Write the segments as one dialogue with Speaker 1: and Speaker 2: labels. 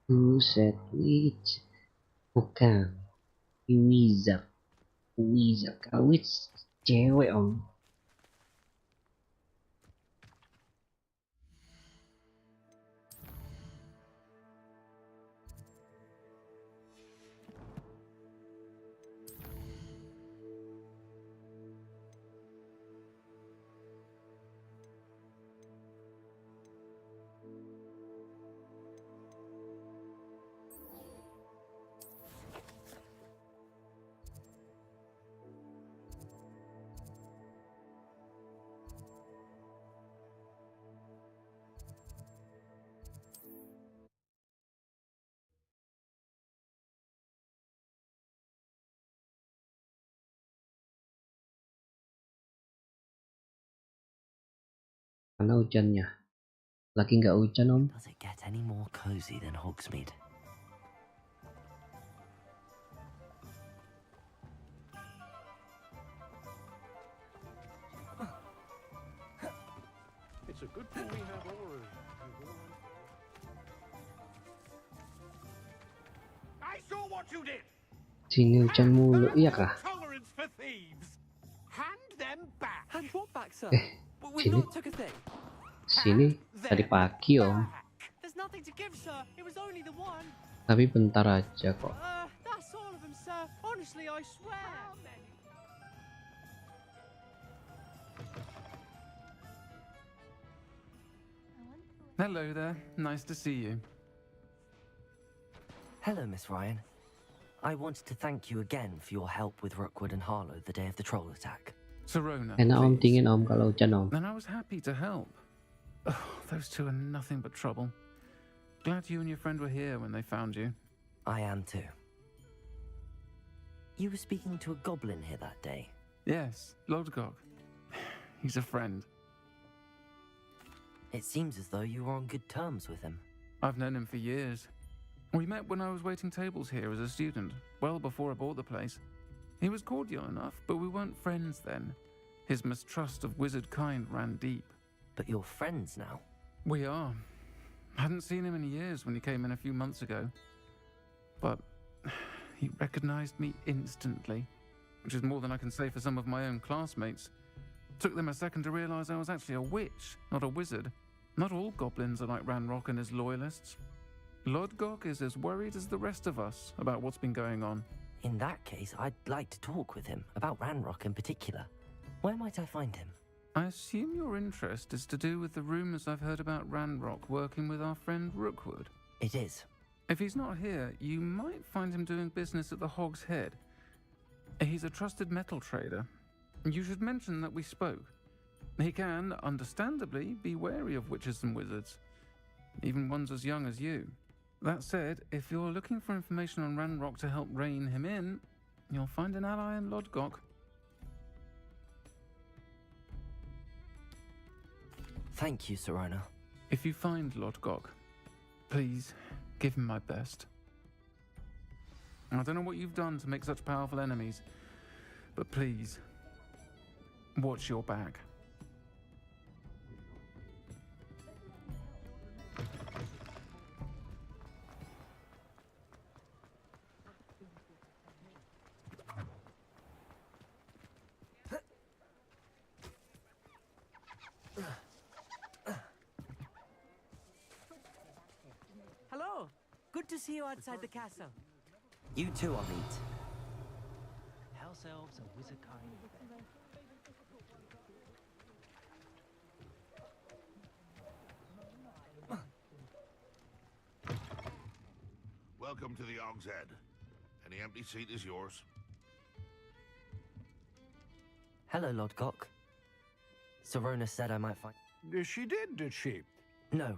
Speaker 1: Buset, witch. Bukan. Wizard. Wizard. Kalau witch cewek om. Mana hujannya? Lagi nggak hujan om?
Speaker 2: Does it get any more cozy than Hogsmeade?
Speaker 3: It's a good thing we have oars. I saw what you did.
Speaker 1: Sini hujan mulu, iya kah?
Speaker 3: Tolerance for thieves. Hand them back.
Speaker 4: Hand what back, sir? We've
Speaker 1: sini.
Speaker 4: not took a thing.
Speaker 1: Sini tadi pagi om.
Speaker 4: There's nothing to give, sir. It was only the one.
Speaker 1: Tapi bentar aja kok.
Speaker 4: That's all of them, sir. Honestly, I swear.
Speaker 5: Hello there. Nice to see you.
Speaker 2: Hello, Miss Ryan. I wanted to thank you again for your help with Rookwood and Harlow the day of the troll attack.
Speaker 5: Serona,
Speaker 1: Enak om,
Speaker 5: please.
Speaker 1: dingin om kalau hujan om.
Speaker 5: And I was happy to help. Oh, those two are nothing but trouble. Glad you and your friend were here when they found you.
Speaker 2: I am too. You were speaking to a goblin here that day.
Speaker 5: Yes, Lodgok. He's a friend.
Speaker 2: It seems as though you were on good terms with him.
Speaker 5: I've known him for years. We met when I was waiting tables here as a student, well before I bought the place. He was cordial enough, but we weren't friends then. His mistrust of wizard kind ran deep.
Speaker 2: But you're friends now.
Speaker 5: We are. Hadn't seen him in years when he came in a few months ago. But he recognized me instantly, which is more than I can say for some of my own classmates. Took them a second to realize I was actually a witch, not a wizard. Not all goblins are like Ranrock and his loyalists. Lodgok is as worried as the rest of us about what's been going on.
Speaker 2: In that case, I'd like to talk with him, about Ranrock in particular. Where might I find him?
Speaker 5: I assume your interest is to do with the rumors I've heard about Ranrock working with our friend Rookwood.
Speaker 2: It is.
Speaker 5: If he's not here, you might find him doing business at the Hog's Head. He's a trusted metal trader. You should mention that we spoke. He can, understandably, be wary of witches and wizards, even ones as young as you. That said, if you're looking for information on Ranrock to help rein him in, you'll find an ally in Lodgok.
Speaker 2: Thank you, Serona.
Speaker 5: If you find Lodgok, please give him my best. I don't know what you've done to make such powerful enemies, but please, watch your back.
Speaker 4: Hello. Good to see you outside the castle.
Speaker 2: You too, I'll meet.
Speaker 4: House elves and wizard kind.
Speaker 6: Welcome to the Hog's Head. Any empty seat is yours.
Speaker 2: Hello, Lodgok. Serona said I might find...
Speaker 3: She did she?
Speaker 2: No,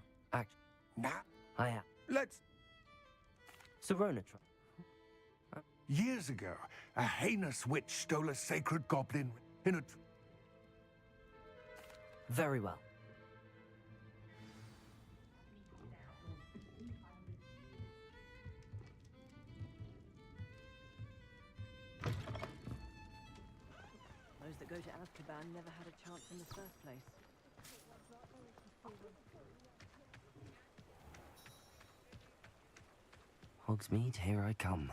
Speaker 3: Nah.
Speaker 2: I am.
Speaker 3: Let's...
Speaker 2: Serona
Speaker 3: Years ago, a heinous witch stole a sacred goblin in a...
Speaker 2: Very well.
Speaker 4: Those that go to Azkaban caravan never had a chance in the first place.
Speaker 2: Hogsmeade, here I come.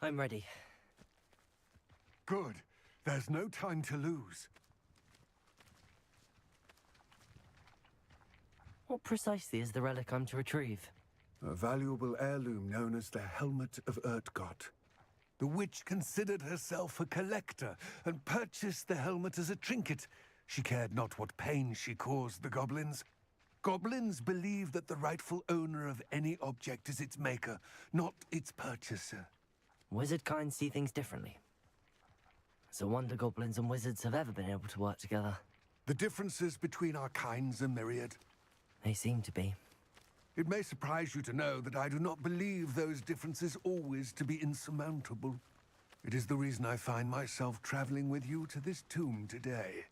Speaker 2: I'm ready.
Speaker 3: Good. There's no time to lose.
Speaker 2: What precisely is the relic I'm to retrieve?
Speaker 3: A valuable heirloom known as the Helmet of Urtgott. The witch considered herself a collector and purchased the helmet as a trinket. She cared not what pain she caused the goblins. Goblins believe that the rightful owner of any object is its maker, not its purchaser.
Speaker 2: Wizard kind see things differently. It's a wonder goblins and wizards have ever been able to work together.
Speaker 3: The differences between our kinds are myriad.
Speaker 2: They seem to be.
Speaker 3: It may surprise you to know that I do not believe those differences always to be insurmountable. It is the reason I find myself traveling with you to this tomb today.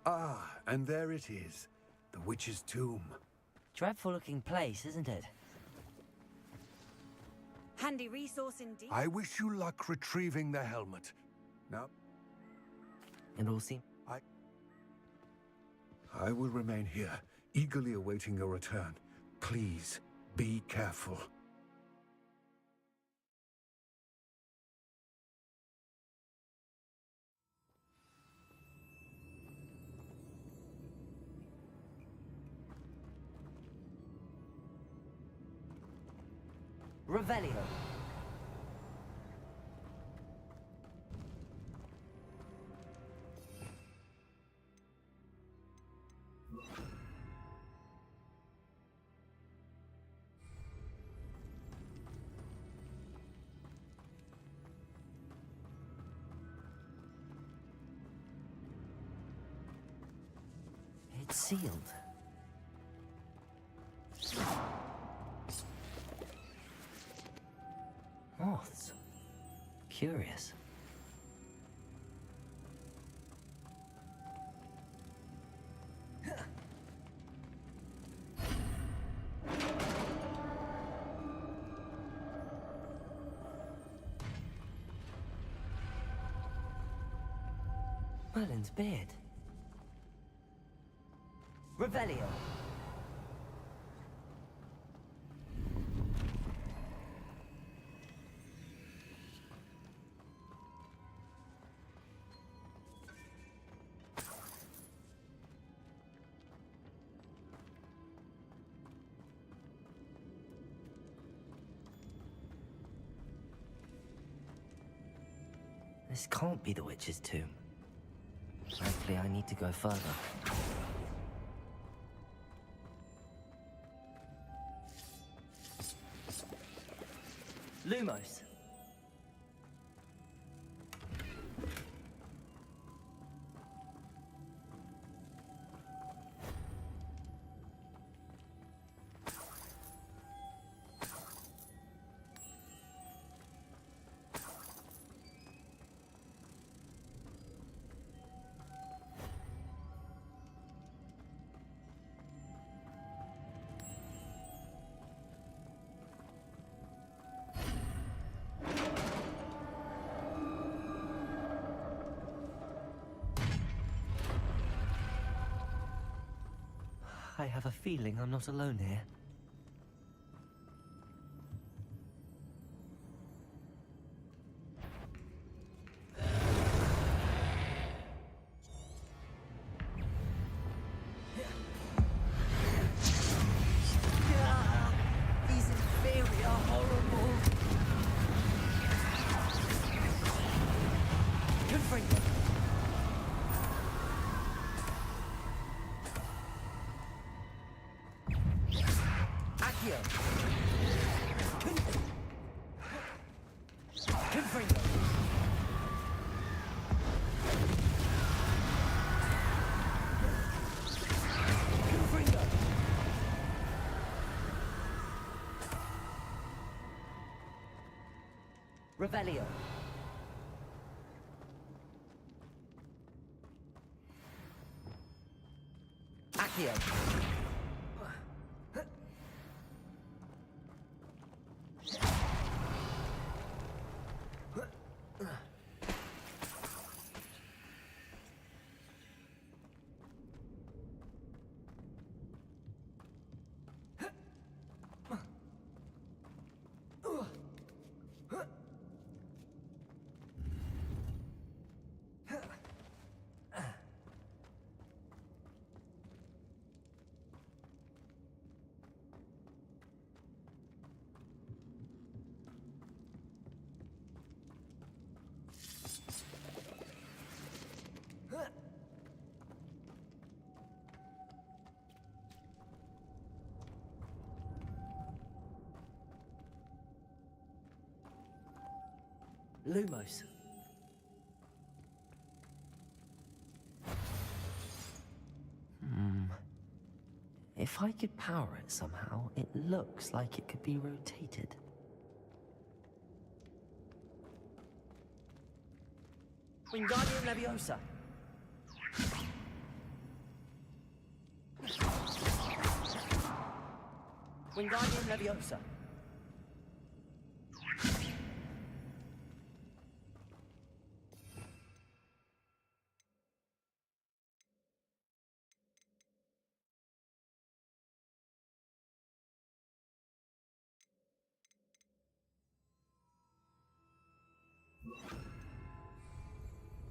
Speaker 3: Ah, and there it is, the witch's tomb.
Speaker 2: Dreadful looking place, isn't it?
Speaker 7: Handy resource indeed.
Speaker 3: I wish you luck retrieving the helmet. Now,
Speaker 2: It all seems.
Speaker 3: I will remain here, eagerly awaiting your return. Please, be careful.
Speaker 2: Revelio. It's sealed. Moths. Curious. Merlin's beard. Revelio. This can't be the witch's tomb. Hopefully I need to go further. Lumos. I have a feeling I'm not alone here. These inferi are horrible. Confringo. Accio. Confringo. Confringo. Revelio. Accio. Lumos. If I could power it somehow, it looks like it could be rotated. Wingardium Leviosa. Wingardium Leviosa.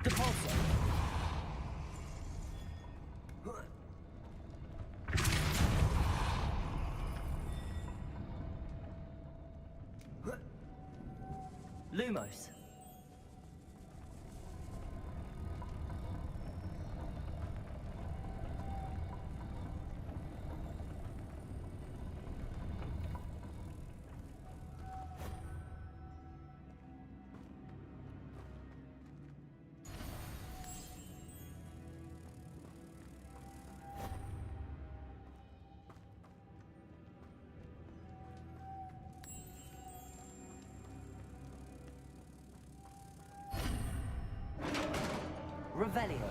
Speaker 2: Depulso. Lumos. Revelio.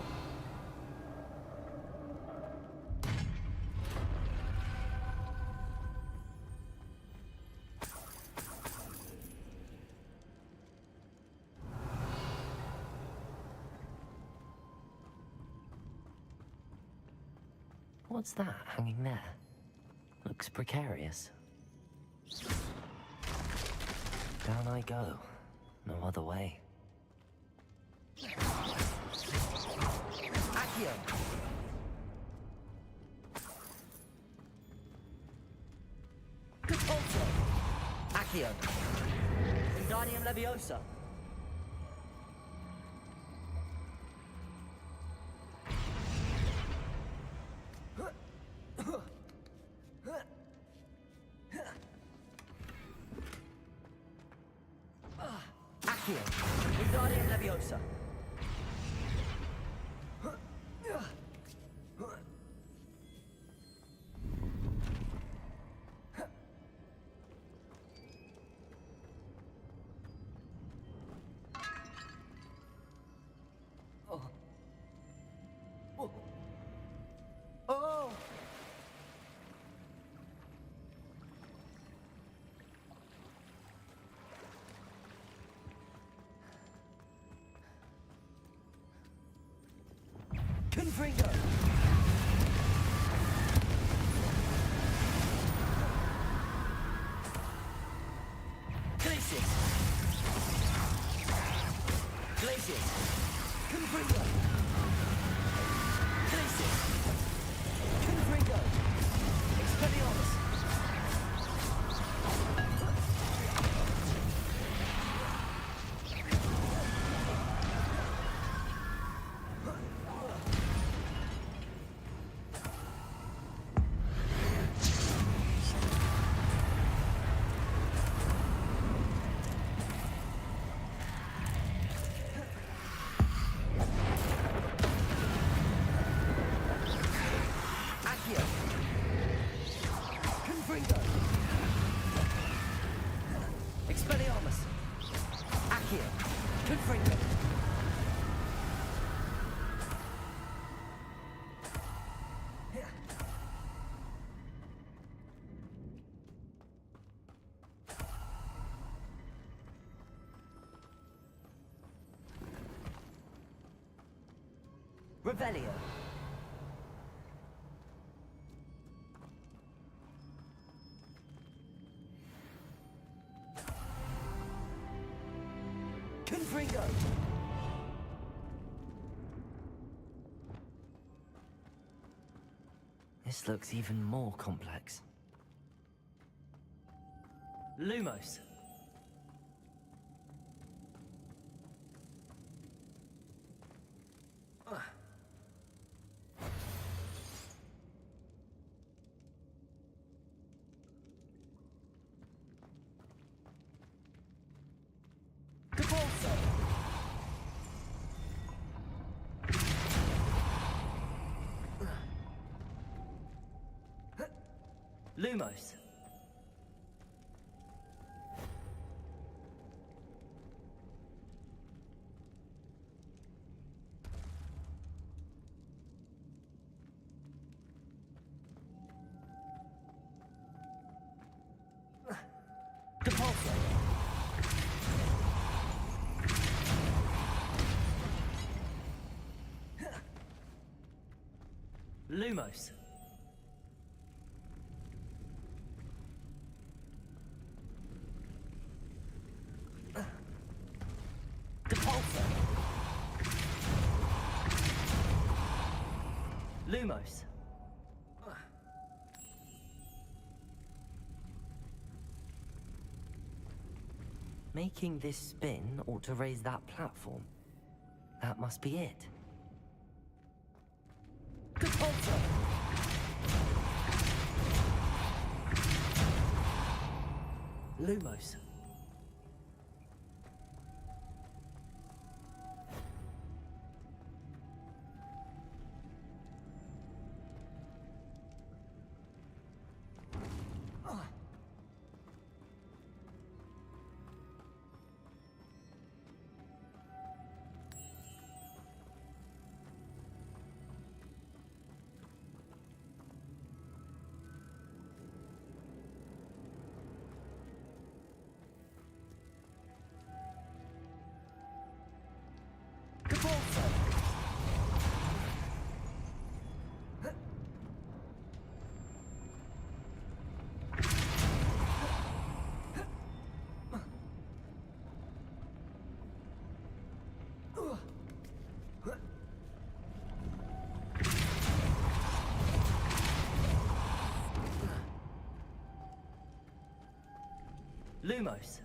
Speaker 2: What's that hanging there? Looks precarious. Down I go. No other way. Accio. Depulso. Accio. Wingardium Leviosa. Accio. Wingardium Leviosa. Oh! Confringo! Glacius! Glacius! Confringo! Glacius! Confringo! Expelliarmus! Accio! Confringo! Expelliarmus! Accio! Confringo! Revelio! Confringo! This looks even more complex. Lumos! Capolso! Lumos! Capolso! Lumos! Capolso! Lumos! Making this spin ought to raise that platform. That must be it. Capolso! Lumos. Capolso! Lumos.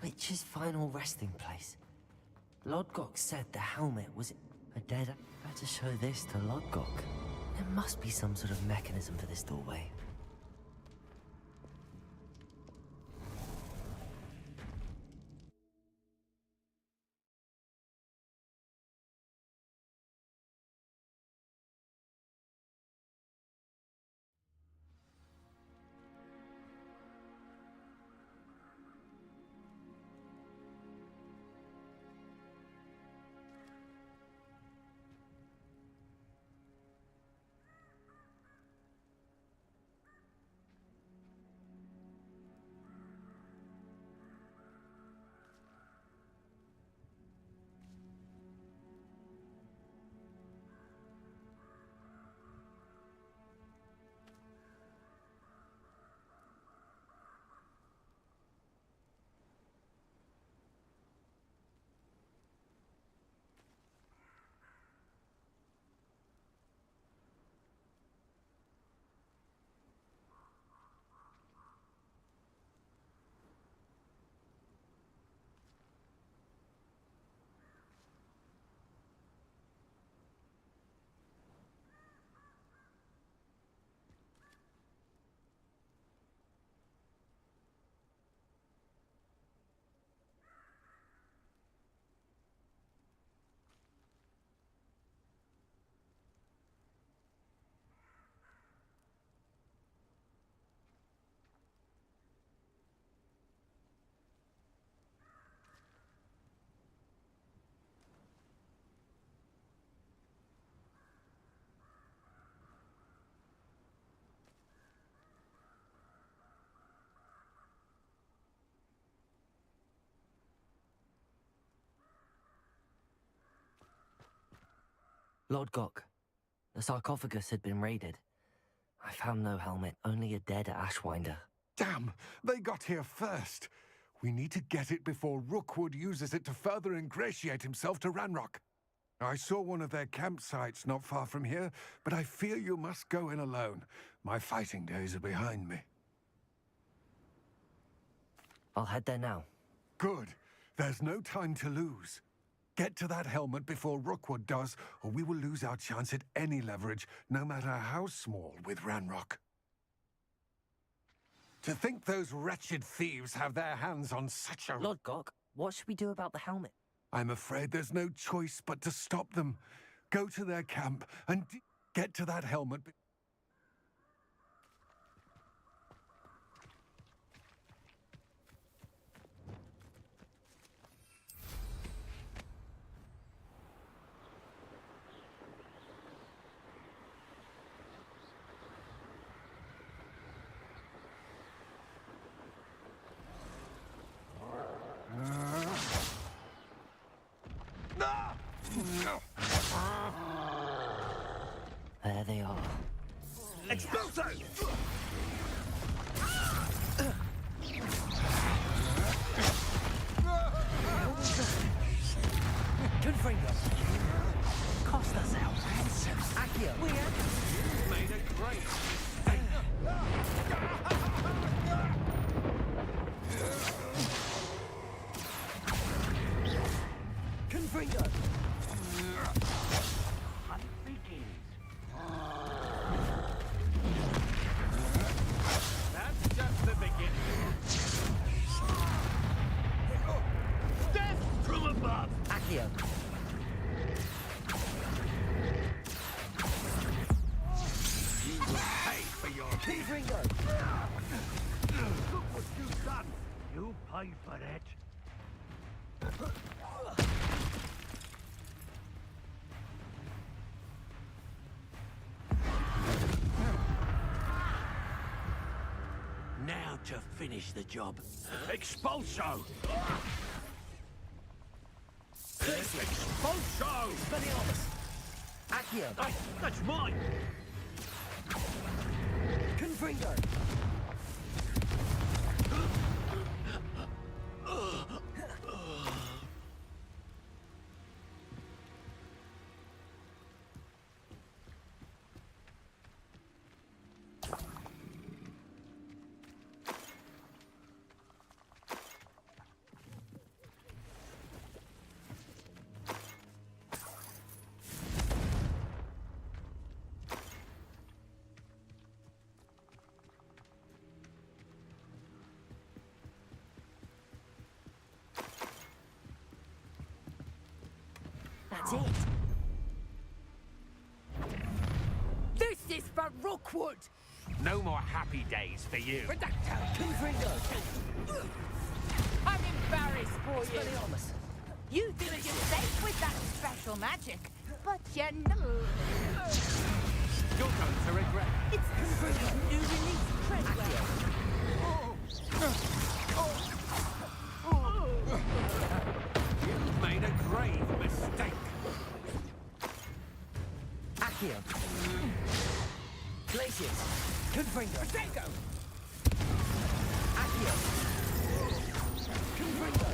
Speaker 2: Witch's final resting place. Lodgok said the helmet was a dead. Better show this to Lodgok. There must be some sort of mechanism for this doorway. Lodgok, the sarcophagus had been raided. I found no helmet, only a dead Ashwinder.
Speaker 3: Damn! They got here first. We need to get it before Rookwood uses it to further ingratiate himself to Ranrock. I saw one of their campsites not far from here, but I fear you must go in alone. My fighting days are behind me.
Speaker 2: I'll head there now.
Speaker 3: Good. There's no time to lose. Get to that helmet before Rookwood does, or we will lose our chance at any leverage, no matter how small, with Ranrock. To think those wretched thieves have their hands on such a...
Speaker 2: Lodgok, what should we do about the helmet?
Speaker 3: I'm afraid there's no choice but to stop them. Go to their camp and get to that helmet.
Speaker 2: There they are.
Speaker 3: Expulso!
Speaker 2: Confringo! Cost us our ransom. Accio!
Speaker 3: You've made a great mistake.
Speaker 2: Confringo!
Speaker 3: That's just the beginning. Death from above!
Speaker 2: Accio!
Speaker 3: You will pay for your
Speaker 2: Confringo!
Speaker 3: Look what you've done. You pay for it.
Speaker 8: Now to finish the job. Expulso! Expulso!
Speaker 2: Accio!
Speaker 8: That's mine!
Speaker 2: Confringo!
Speaker 7: That's it. This is for Rookwood.
Speaker 8: No more happy days for you.
Speaker 7: I'm embarrassed for you. You think you're safe with that special magic, but you're not.
Speaker 8: You're going to regret.
Speaker 7: It's converted new release Treadwell.
Speaker 8: You've made a grave mistake.
Speaker 2: Accio. Glacius. Confringo. Protego. Accio. Confringo.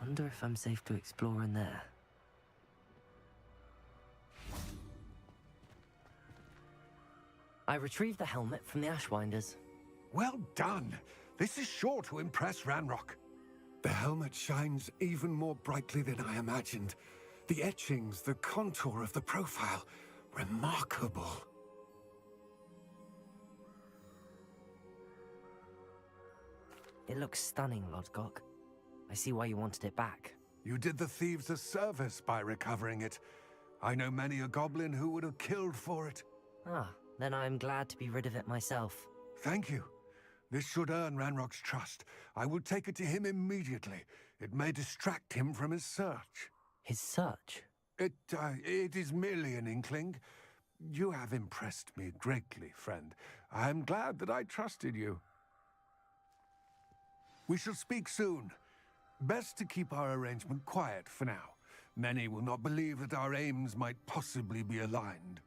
Speaker 2: Wonder if I'm safe to explore in there. I retrieved the helmet from the Ashwinders.
Speaker 3: Well done. This is sure to impress Ranrock. The helmet shines even more brightly than I imagined. The etchings, the contour of the profile, remarkable.
Speaker 2: It looks stunning, Lodgok. I see why you wanted it back.
Speaker 3: You did the thieves a service by recovering it. I know many a goblin who would have killed for it.
Speaker 2: Ah, then I'm glad to be rid of it myself.
Speaker 3: Thank you. This should earn Ranrock's trust. I will take it to him immediately. It may distract him from his search.
Speaker 2: His search?
Speaker 3: It is merely an inkling. You have impressed me greatly, friend. I am glad that I trusted you. We shall speak soon. Best to keep our arrangement quiet for now. Many will not believe that our aims might possibly be aligned.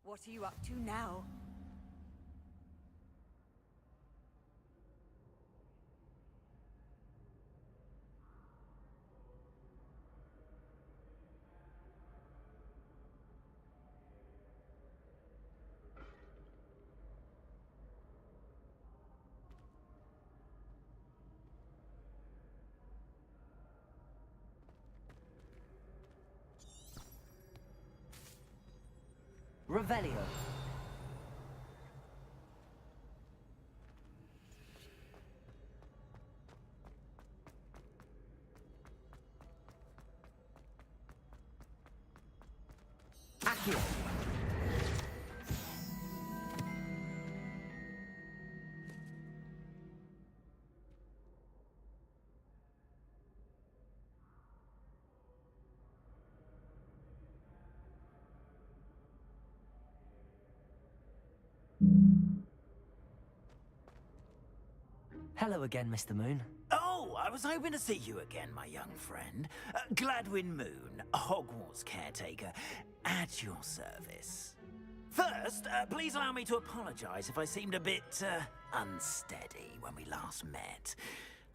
Speaker 4: What are you up to now?
Speaker 2: Revelio. Accio. Hello again, Mr. Moon.
Speaker 9: Oh, I was hoping to see you again, my young friend. Gladwin Moon, Hogwarts caretaker, at your service. First, please allow me to apologize if I seemed a bit, unsteady when we last met.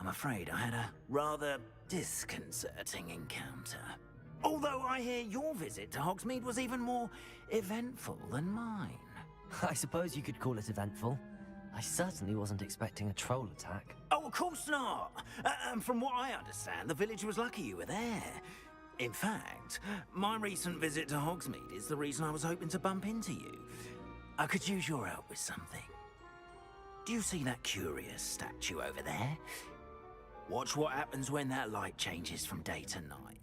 Speaker 9: I'm afraid I had a rather disconcerting encounter. Although I hear your visit to Hogsmeade was even more eventful than mine.
Speaker 2: I suppose you could call it eventful. I certainly wasn't expecting a troll attack.
Speaker 9: Oh, of course not! And from what I understand, the village was lucky you were there. In fact, my recent visit to Hogsmeade is the reason I was hoping to bump into you. I could use your help with something. Do you see that curious statue over there? Watch what happens when that light changes from day to night.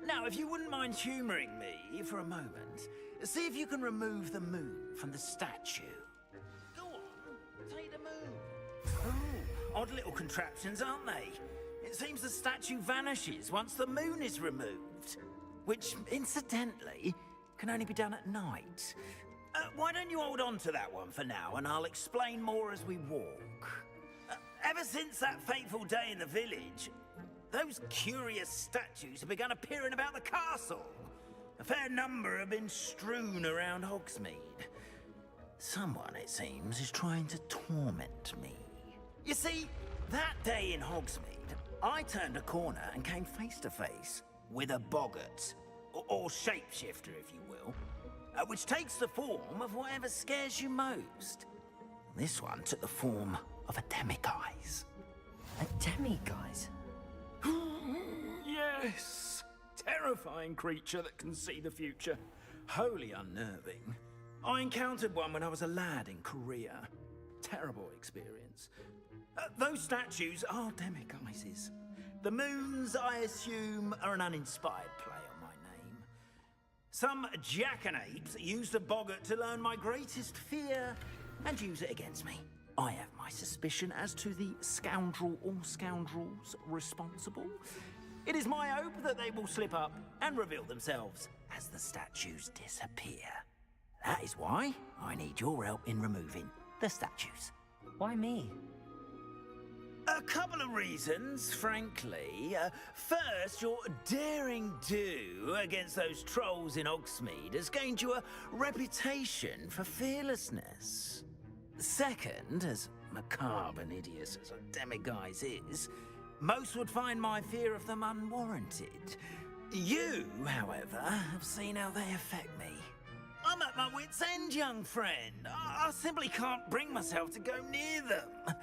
Speaker 9: Now, if you wouldn't mind humoring me for a moment, see if you can remove the moon from the statue. Go on, take the moon. Oh, odd little contraptions, aren't they? It seems the statue vanishes once the moon is removed, which, incidentally, can only be done at night. Why don't you hold on to that one for now, and I'll explain more as we walk. Ever since that fateful day in the village, those curious statues have begun appearing about the castle. A fair number have been strewn around Hogsmeade. Someone, it seems, is trying to torment me. You see, that day in Hogsmeade, I turned a corner and came face to face with a boggart, or shapeshifter, if you will, which takes the form of whatever scares you most. This one took the form of a demiguise.
Speaker 2: A demiguise?
Speaker 9: Yes! Terrifying creature that can see the future. Wholly unnerving. I encountered one when I was a lad in Korea. Terrible experience. Those statues are demiguises. The moons, I assume, are an uninspired play on my name. Some jackanapes used a boggart to learn my greatest fear and use it against me. I have my suspicion as to the scoundrel or scoundrels responsible. It is my hope that they will slip up and reveal themselves as the statues disappear. That is why I need your help in removing the statues.
Speaker 2: Why me?
Speaker 9: A couple of reasons, frankly. First, your daring do against those trolls in Hogsmeade has gained you a reputation for fearlessness. Second, as macabre and hideous as a demiguise is, most would find my fear of them unwarranted. You, however, have seen how they affect me. I'm at my wit's end, young friend. I simply can't bring myself to go near them.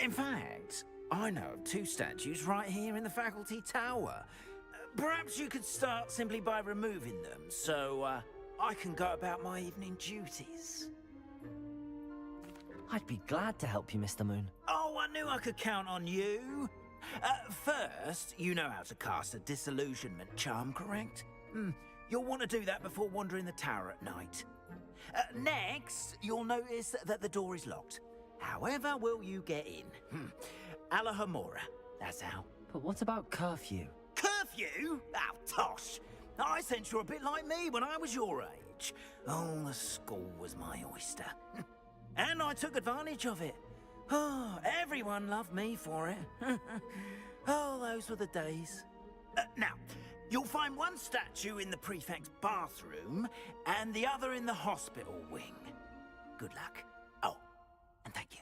Speaker 9: In fact, I know of two statues right here in the faculty tower. Perhaps you could start simply by removing them, so I can go about my evening duties.
Speaker 2: I'd be glad to help you, Mr. Moon.
Speaker 9: Oh, I knew I could count on you. First, you know how to cast a disillusionment charm, correct? You'll want to do that before wandering the tower at night. Next, you'll notice that the door is locked. However will you get in? Alahomora, that's how.
Speaker 2: But what about curfew?
Speaker 9: Curfew? Oh, tosh. I sense you're a bit like me when I was your age. Oh, the school was my oyster. And I took advantage of it. Oh, everyone loved me for it. Oh, those were the days. Now, you'll find one statue in the prefect's bathroom and the other in the hospital wing. Good luck. Oh, and thank you.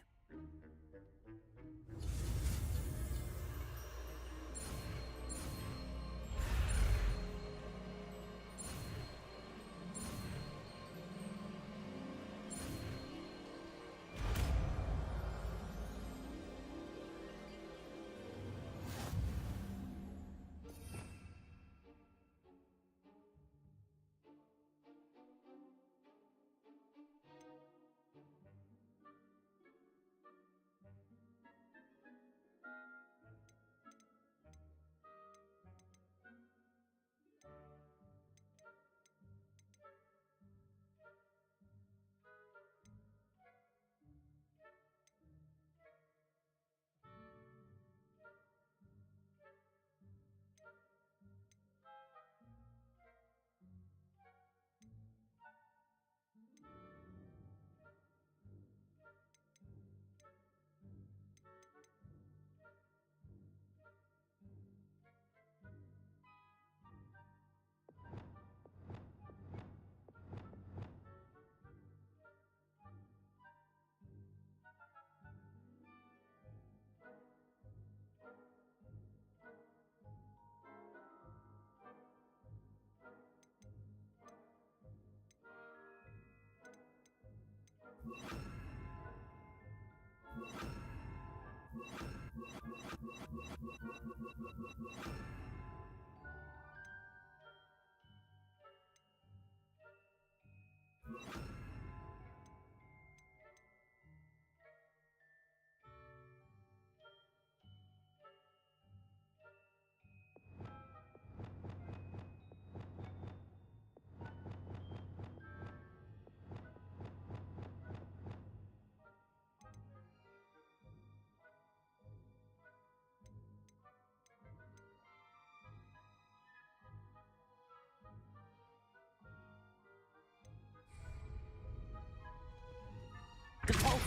Speaker 2: Consultant!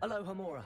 Speaker 2: Aloha.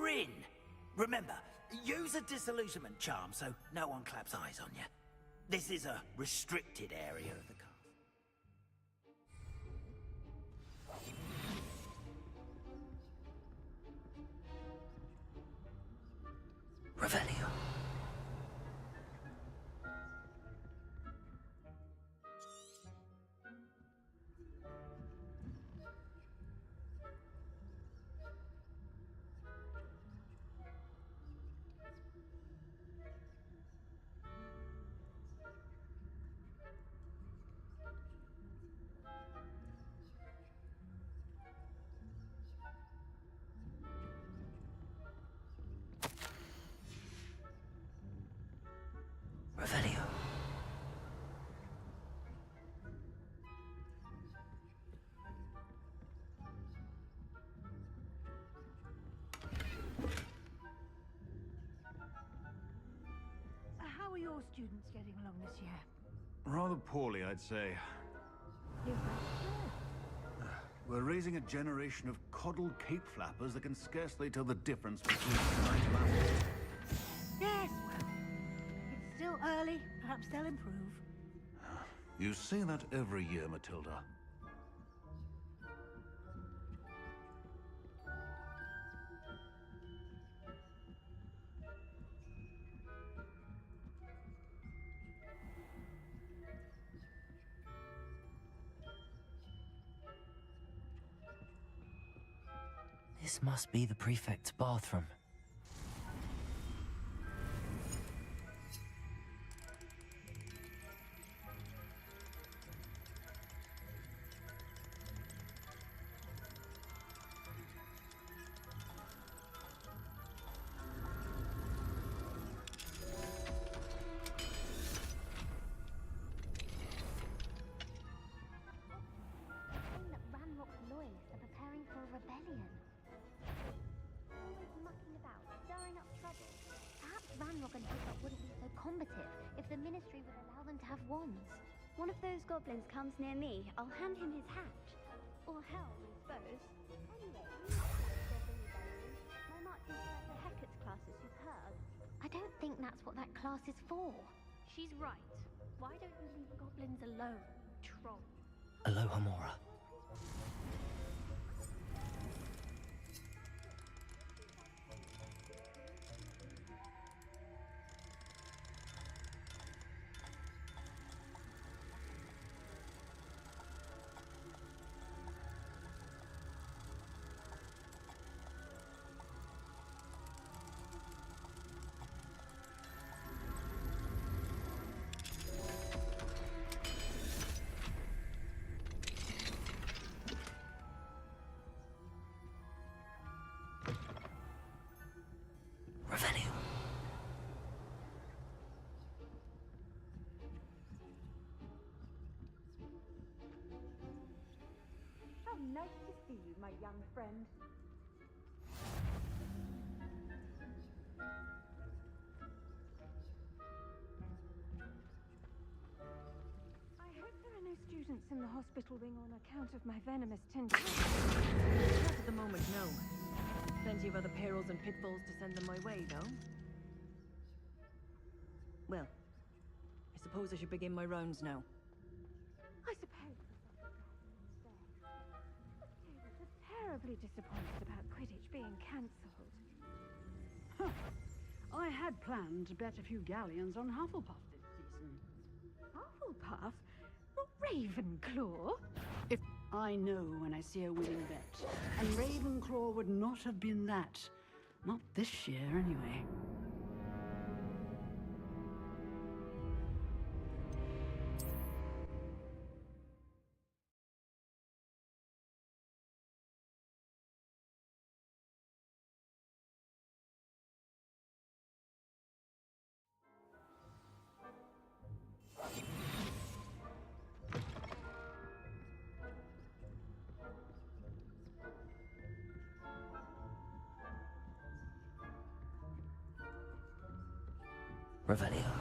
Speaker 9: in. Remember, use a disillusionment charm so no one claps eyes on you. This is a restricted area of the castle. Revelio. Revelio.
Speaker 7: How are your students getting along this year?
Speaker 3: Rather poorly, I'd say.
Speaker 7: You've got
Speaker 3: We're raising a generation of coddled cape flappers that can scarcely tell the difference between knight masters.
Speaker 7: Yes, well, it's still early. Perhaps they'll improve.
Speaker 3: You say that every year, Matilda.
Speaker 2: This must be the prefect's bathroom.
Speaker 10: That Ranrock's loyalists are preparing for a rebellion. Always mucking about, stirring up trouble. Perhaps Ranrock and Hogwarts wouldn't be so combative if the Ministry would allow them to have wands. One of those goblins comes near me, I'll hand him his hat. Or hell, I suppose. Anyway, you know that goblin rebellion. My marching for Hecat's class is superb. I don't think that's what that class is for. She's right. Why don't you leave goblins alone, troll?
Speaker 2: Alohomora. Revelio.
Speaker 11: How nice to see you, my young friend. I hope there are no students in the hospital wing on account of my venomous tincture.
Speaker 4: Not at the moment, no. Plenty of other perils and pitfalls to send them my way, though. Well, I suppose I should begin my rounds now.
Speaker 11: I suppose the students are terribly disappointed about Quidditch being cancelled.
Speaker 12: I had planned to bet a few galleons on Hufflepuff this season.
Speaker 11: Hufflepuff? Not Ravenclaw?
Speaker 12: If I know when I see a winning bet, and Ravenclaw would not have been that. Not this year, anyway.
Speaker 2: Revelio.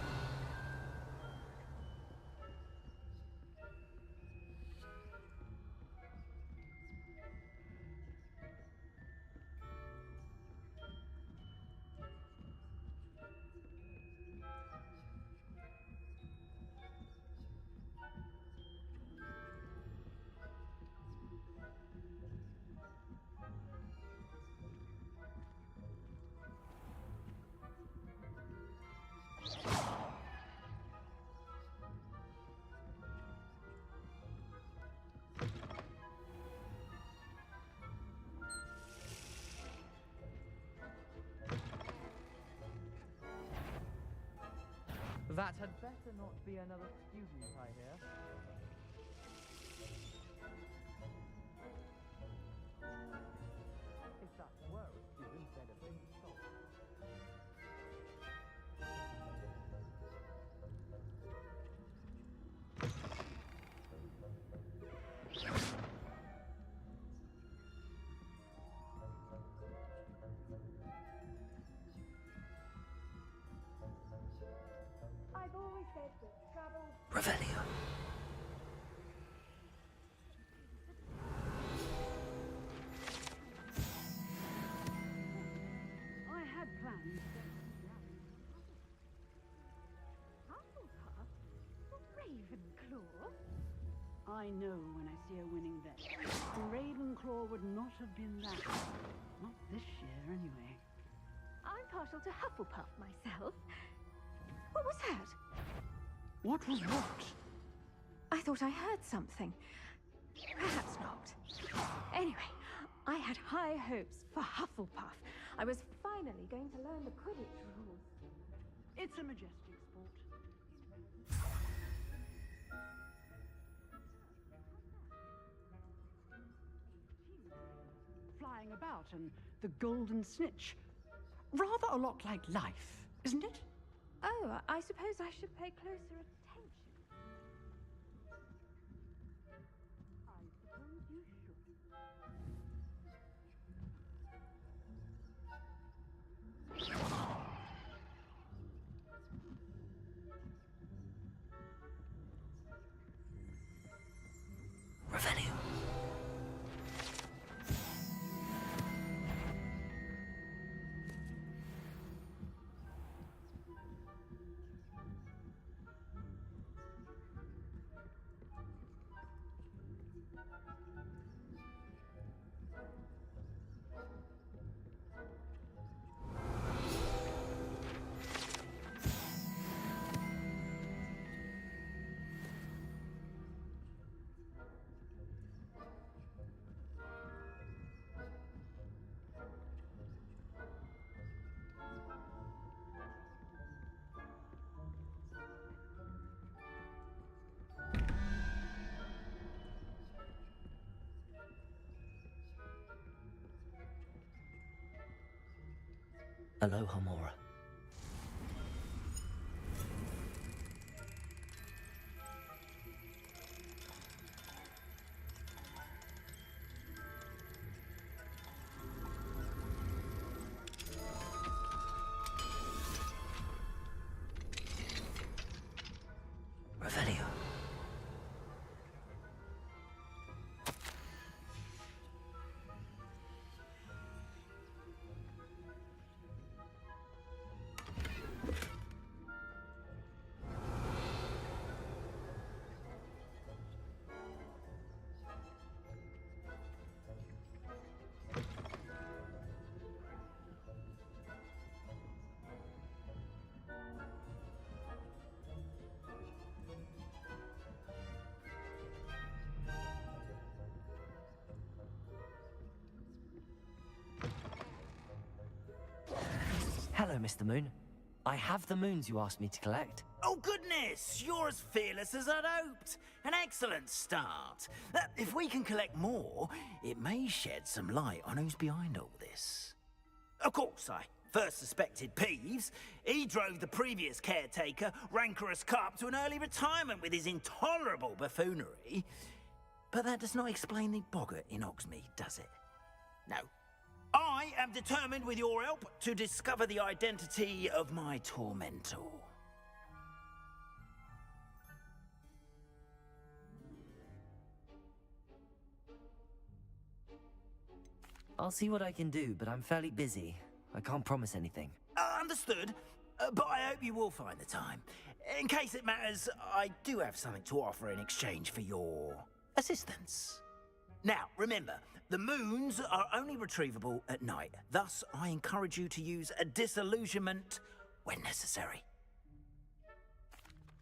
Speaker 13: That had better not be another student, I hear. If that were a student, they'd have been stopped.
Speaker 11: I've always said that travel...
Speaker 2: Revelio.
Speaker 12: I had planned.
Speaker 11: Hufflepuff? Ravenclaw?
Speaker 12: I know when I see a winning bet. And Ravenclaw would not have been that. Not this year, anyway.
Speaker 11: I'm partial to Hufflepuff myself. What was that?
Speaker 12: What was what?
Speaker 11: I thought I heard something. Perhaps not. Anyway, I had high hopes for Hufflepuff. I was finally going to learn the Quidditch rules.
Speaker 12: It's a majestic sport. Flying about and the golden snitch. Rather a lot like life, isn't it?
Speaker 11: Oh, I suppose I should pay closer attention.
Speaker 12: I suppose you should.
Speaker 2: Revelio. Aloha, Mora. Revelio. Hello, Mr. Moon. I have the moons you asked me to collect.
Speaker 9: Oh, goodness! You're as fearless as I'd hoped. An excellent start. If we can collect more, it may shed some light on who's behind all this. Of course, I first suspected Peeves. He drove the previous caretaker, Rancorous Carp, to an early retirement with his intolerable buffoonery. But that does not explain the boggart in Hogsmeade, does it? No. I am determined, with your help, to discover the identity of my tormentor.
Speaker 2: I'll see what I can do, but I'm fairly busy. I can't promise anything.
Speaker 9: Understood, but I hope you will find the time. In case it matters, I do have something to offer in exchange for your assistance. Now, remember, the moons are only retrievable at night. Thus, I encourage you to use a disillusionment when necessary.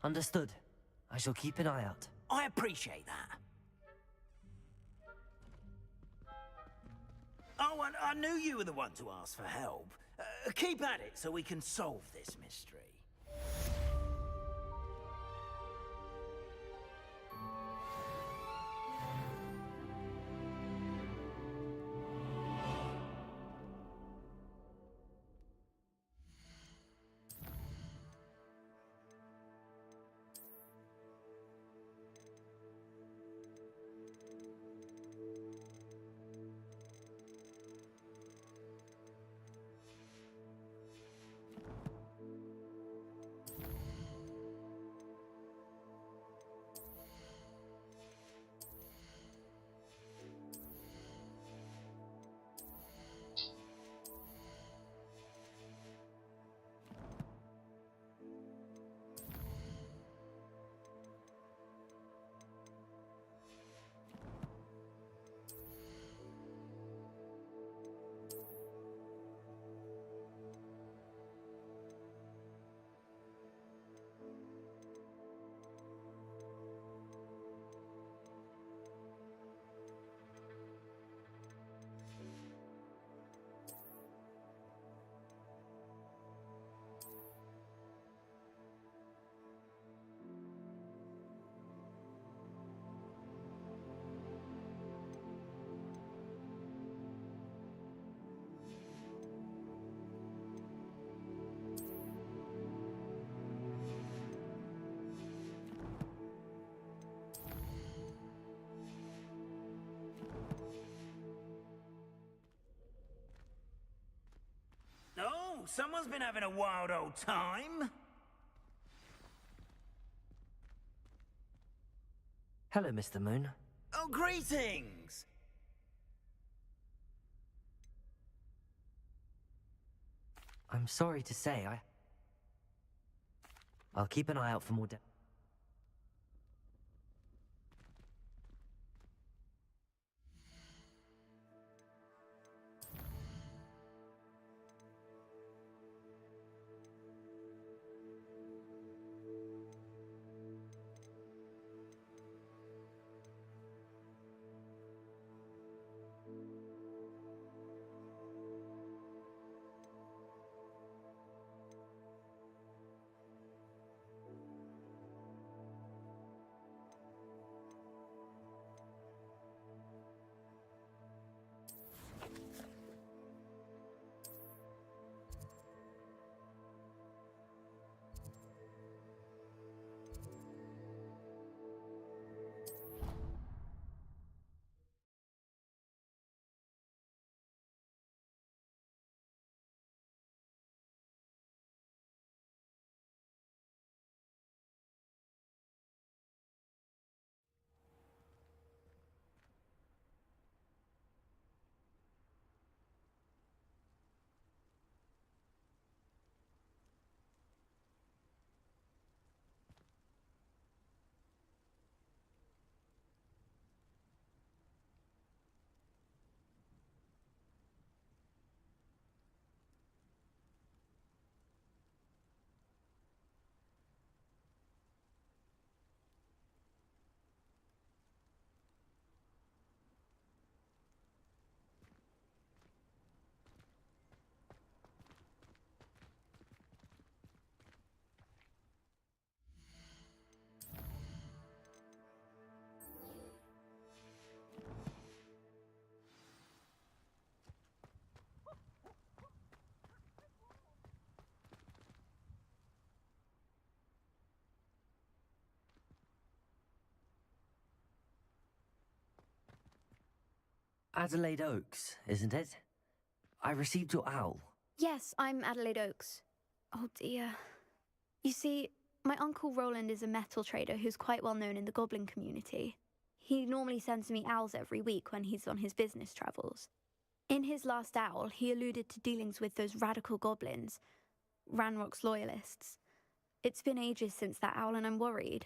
Speaker 2: Understood. I shall keep an eye out.
Speaker 9: I appreciate that. Oh, and I knew you were the one to ask for help. Keep at it so we can solve this mystery. Someone's been having a wild old time.
Speaker 2: Hello, Mr. Moon.
Speaker 9: Oh, greetings!
Speaker 2: I'm sorry to say, I'll keep an eye out for more Adelaide Oaks, isn't it? I received your owl.
Speaker 10: Yes, I'm Adelaide Oaks. Oh dear. You see, my Uncle Roland is a metal trader who's quite well known in the goblin community. He normally sends me owls every week when he's on his business travels. In his last owl, he alluded to dealings with those radical goblins, Ranrock's loyalists. It's been ages since that owl and I'm worried.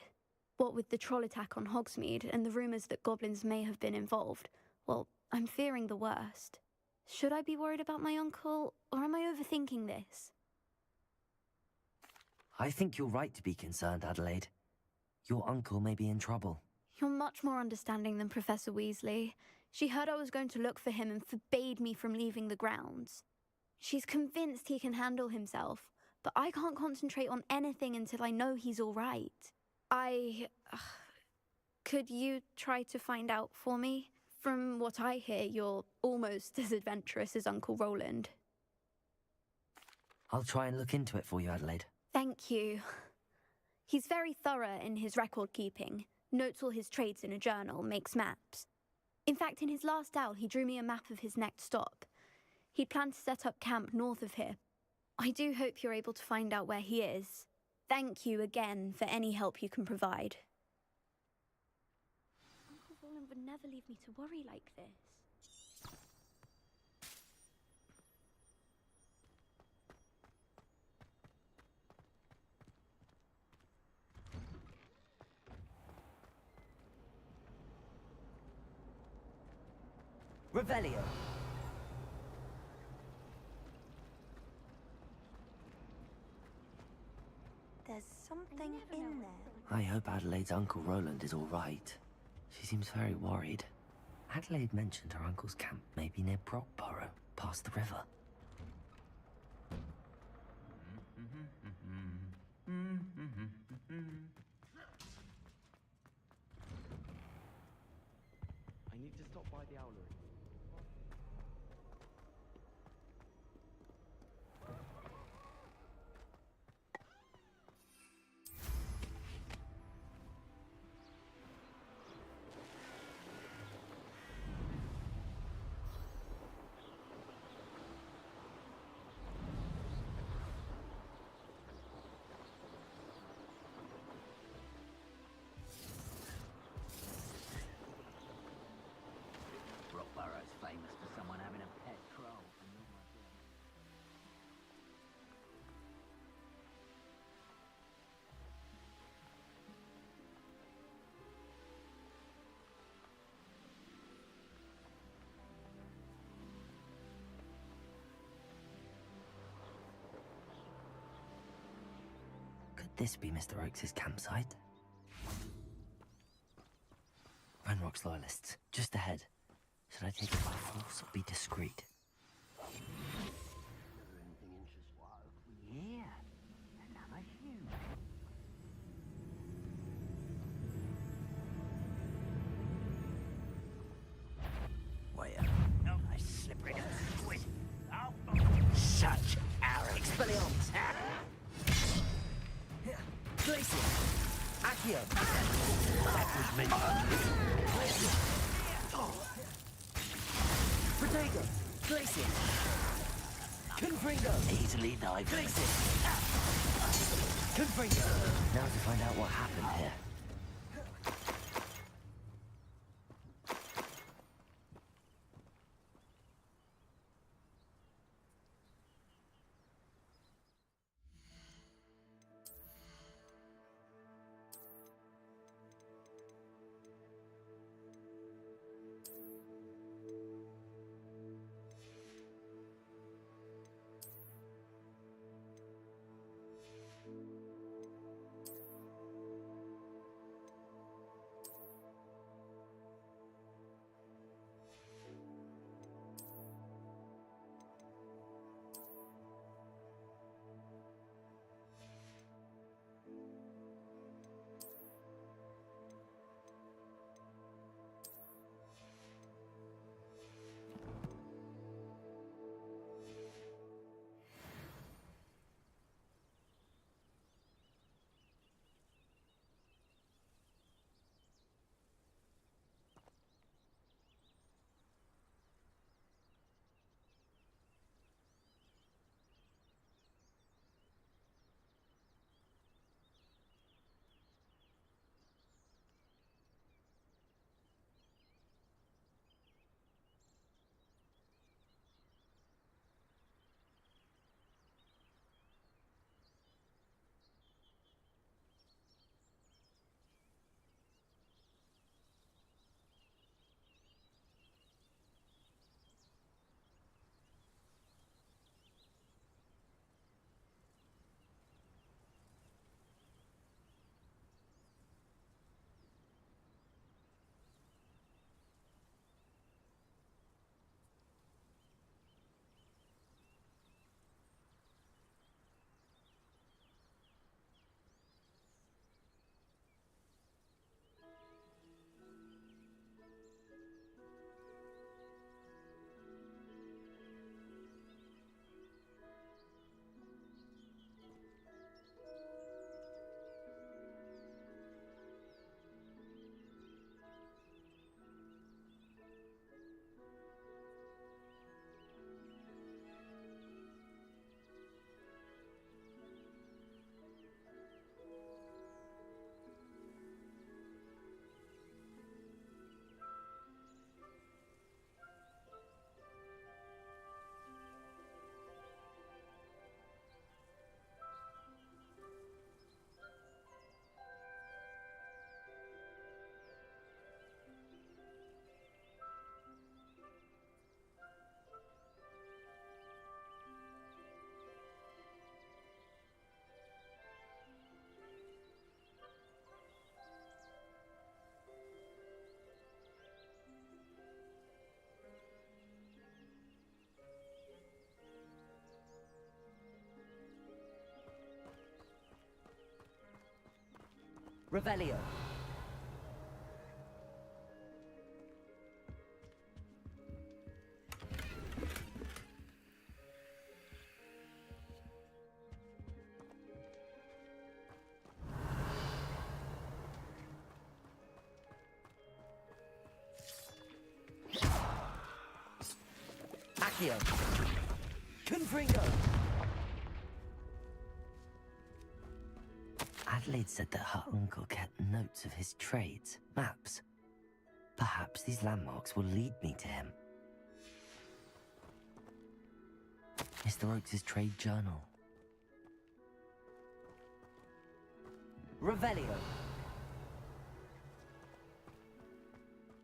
Speaker 10: What with the troll attack on Hogsmeade and the rumours that goblins may have been involved, well, I'm fearing the worst. Should I be worried about my uncle, or am I overthinking this?
Speaker 2: I think you're right to be concerned, Adelaide. Your uncle may be in trouble.
Speaker 10: You're much more understanding than Professor Weasley. She heard I was going to look for him and forbade me from leaving the grounds. She's convinced he can handle himself, but I can't concentrate on anything until I know he's all right. Could you try to find out for me? From what I hear, you're almost as adventurous as Uncle Roland.
Speaker 2: I'll try and look into it for you, Adelaide.
Speaker 10: Thank you. He's very thorough in his record keeping, notes all his trades in a journal, makes maps. In fact, in his last owl, he drew me a map of his next stop. He'd planned to set up camp north of here. I do hope you're able to find out where he is. Thank you again for any help you can provide. Uncle Roland would never leave me to worry like this.
Speaker 2: Revelio.
Speaker 11: There's something in there.
Speaker 2: I hope Adelaide's Uncle Roland is all right. She seems very worried. Adelaide mentioned her uncle's camp may be near Brockborough, past the river.
Speaker 13: I need to stop by the owlery.
Speaker 9: famous for someone having a pet troll.
Speaker 2: Could this be Mr. Oakes' campsite? Ranrock's loyalists, just ahead. Should I take it by force or be discreet?
Speaker 9: Yeah, another human. Wait up. Oh, I slippery little squid. Oh, such arrogance.
Speaker 2: Expelliarmus! Glacier! Accio!
Speaker 9: That was me.
Speaker 2: Protego! Glacier! Confringo!
Speaker 9: Easily dived.
Speaker 2: Glacier! Confringo! Now to find out what happened here. Revelio. Accio. Confringo. Adelaide said that her uncle kept notes of his trades, maps. Perhaps these landmarks will lead me to him. Mr. Oakes' trade journal. Revelio.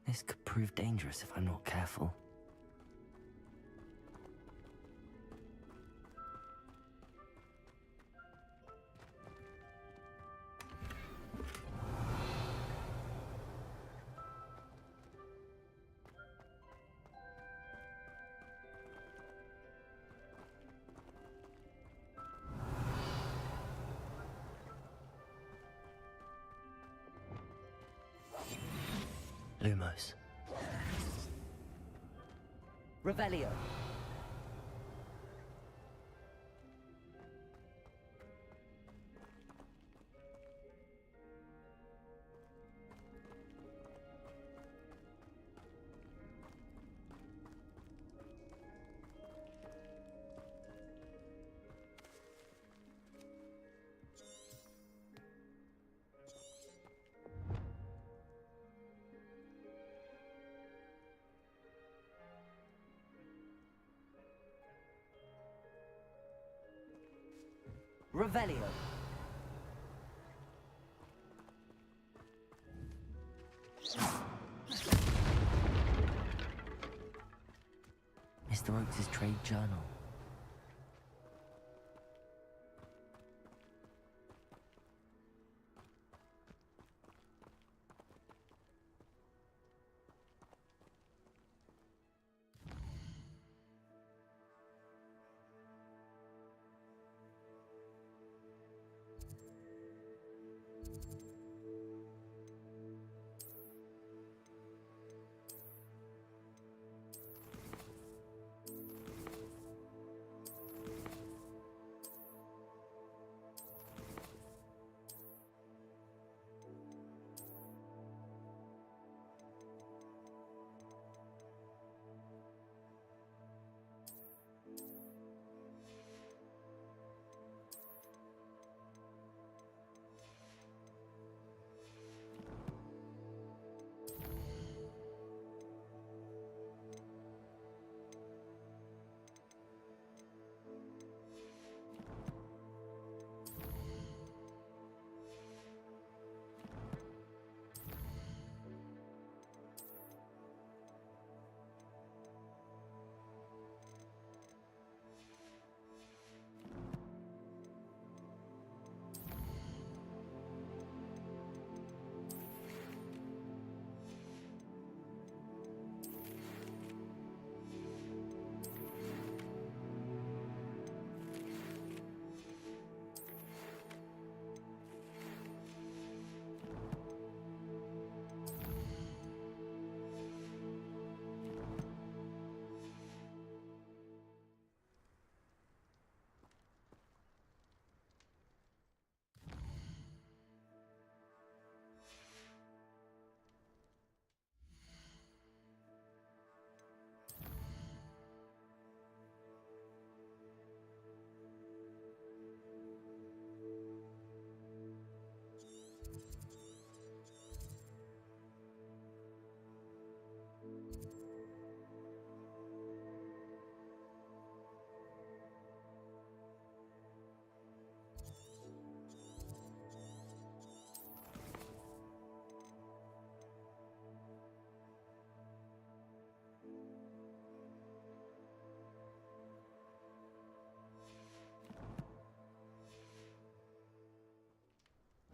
Speaker 2: This could prove dangerous if I'm not careful. Lumos. Revelio. Revelio. Mr. Oakes' trade journal.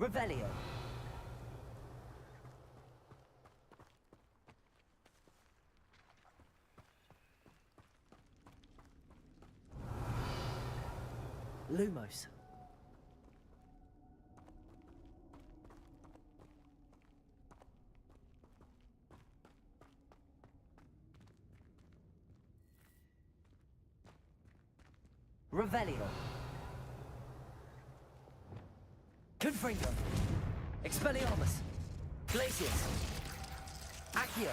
Speaker 2: Revelio. Lumos. Revelio. Confringo. Expelliarmus. Glacius. Accio.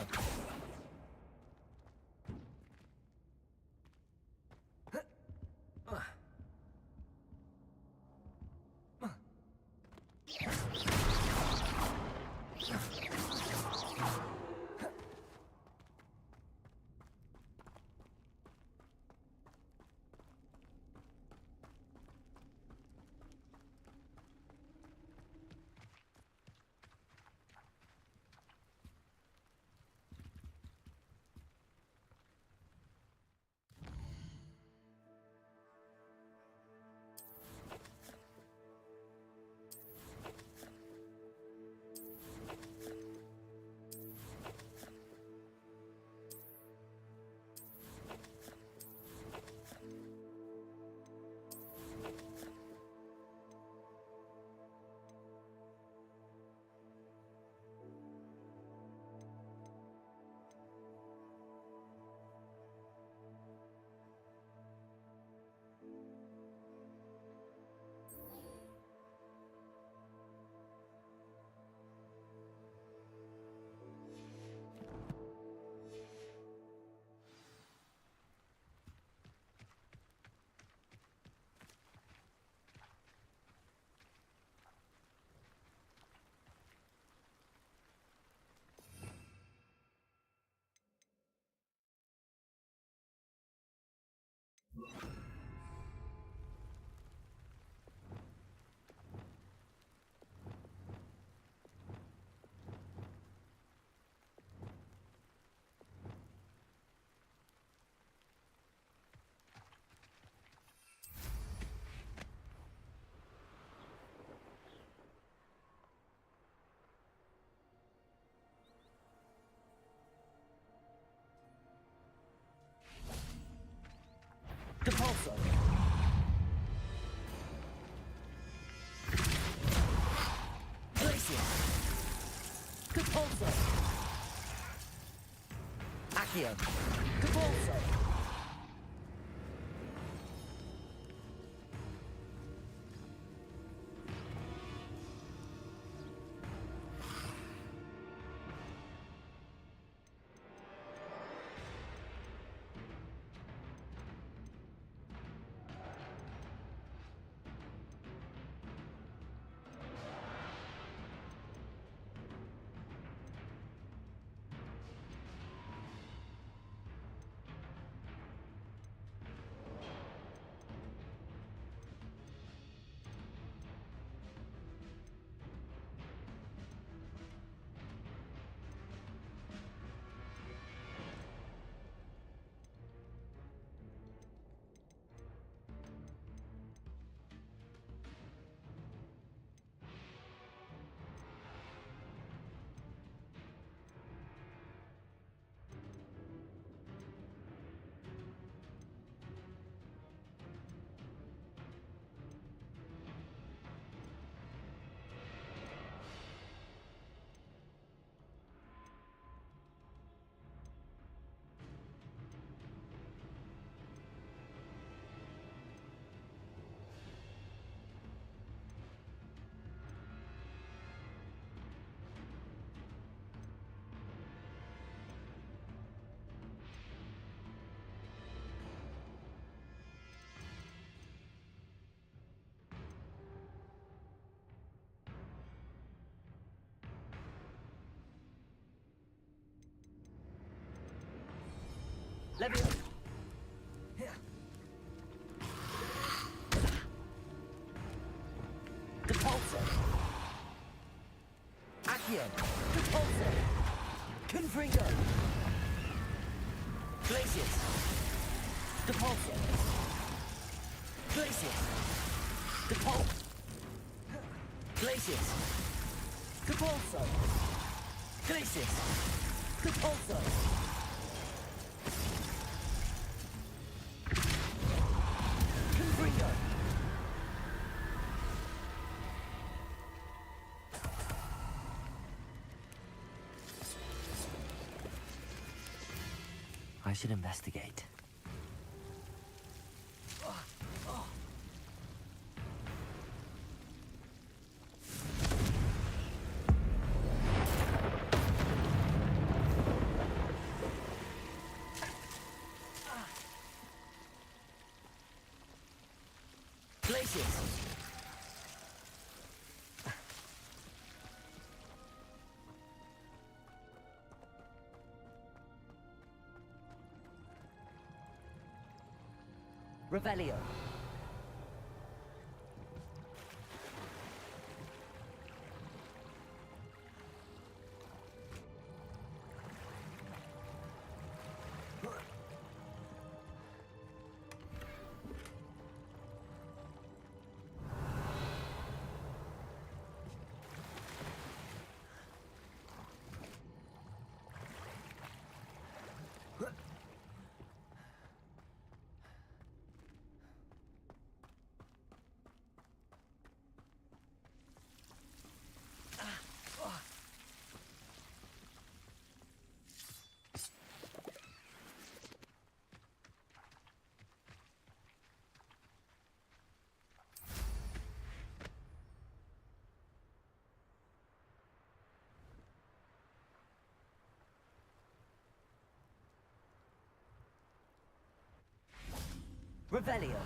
Speaker 2: Depulso. Glacier. Depulso. Accio. Depulso. Levio. Depulso. Accio. Depulso. Confringo. Glacius. Depulso. Glacius. Depulso. Glacius. Depulso. Glacius. Depulso. Confringo. I should investigate. Glacius. Revelio. Revelio.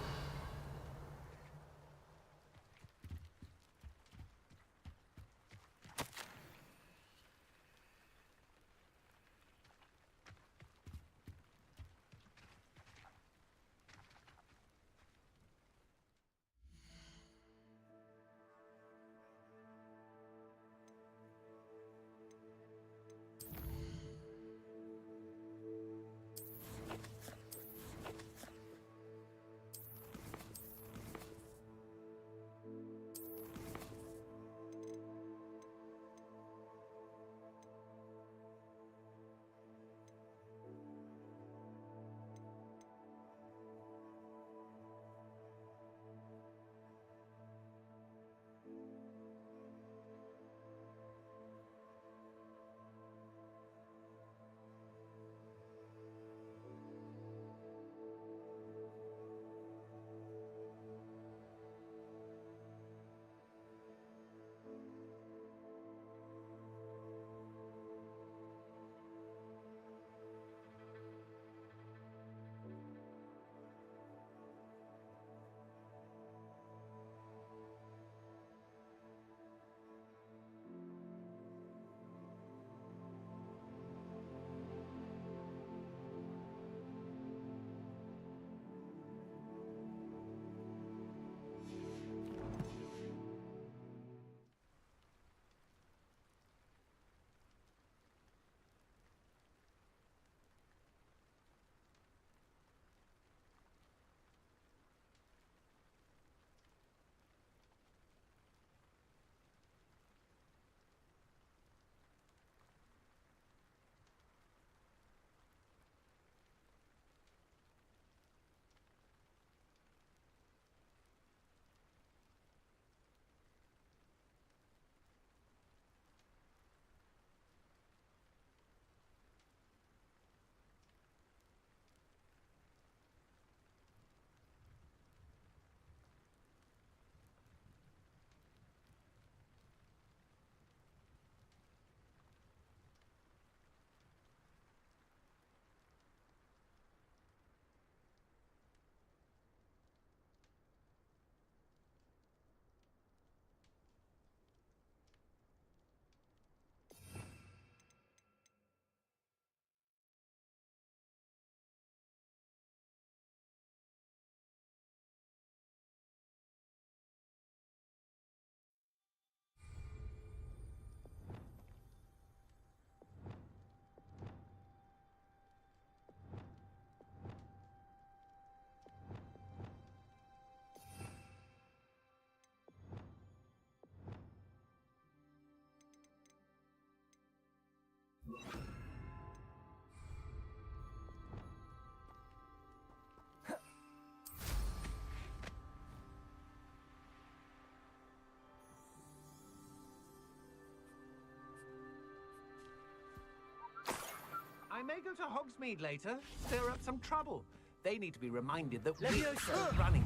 Speaker 8: may go to Hogsmeade later, stir up some trouble. They need to be reminded that
Speaker 2: Leviosa!
Speaker 8: we're running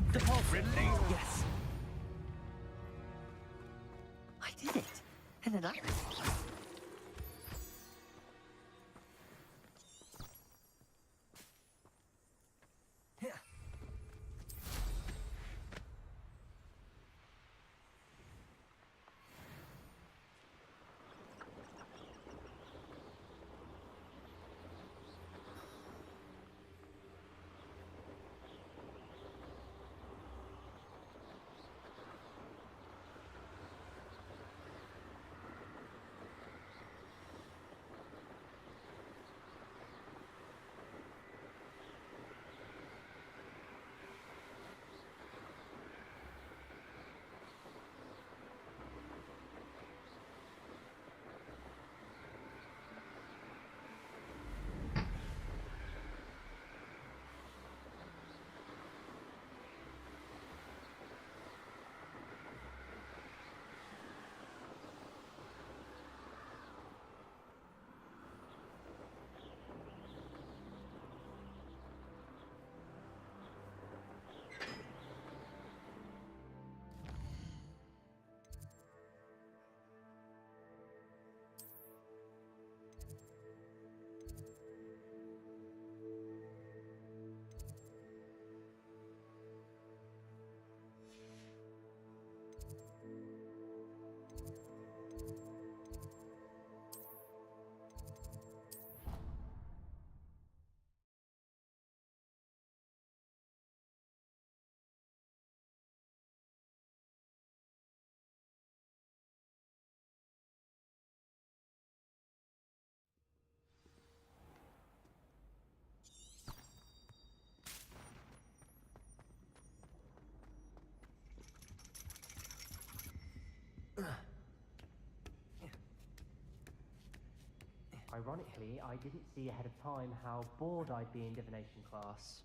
Speaker 2: Yes. I did it. And then I...
Speaker 14: Ironically, I didn't see ahead of time how bored I'd be in divination class.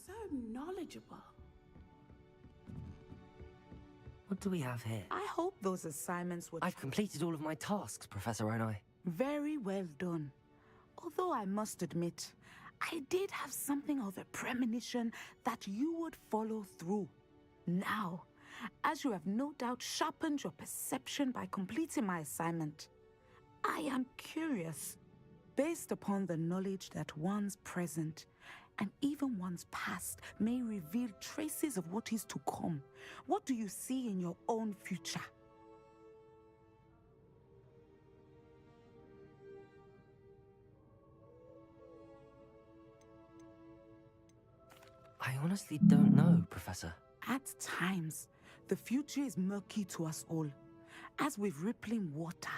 Speaker 7: So knowledgeable.
Speaker 2: What do we have here?
Speaker 7: I hope those assignments were
Speaker 2: I've completed all of my tasks, Professor Onai.
Speaker 7: very well done. Although I must admit, I did have something of a premonition that you would follow through. Now, as you have no doubt sharpened your perception by completing my assignment, I am curious, based upon the knowledge that one's present and even one's past may reveal traces of what is to come. What do you see in your own future?
Speaker 2: I honestly don't know, Professor.
Speaker 7: At times, the future is murky to us all. As with rippling water,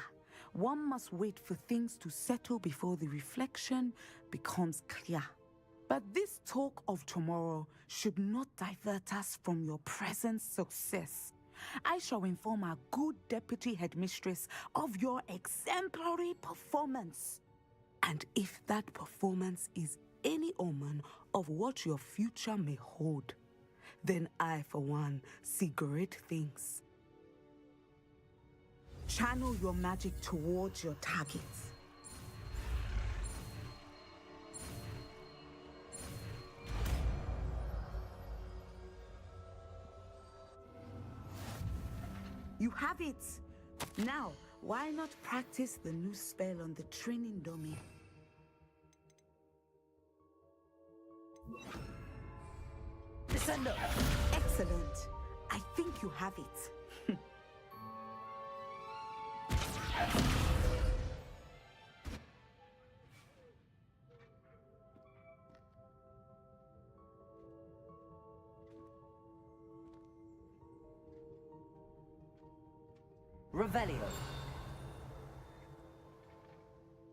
Speaker 7: one must wait for things to settle before the reflection becomes clear. But this talk of tomorrow should not divert us from your present success. I shall inform our good deputy headmistress of your exemplary performance. And if that performance is any omen of what your future may hold, then I, for one, see great things. Channel your magic towards your targets. You have it! Now, why not practice the new spell on the training dummy?
Speaker 2: Descendo!
Speaker 7: Excellent. I think you have it.
Speaker 2: Revelio.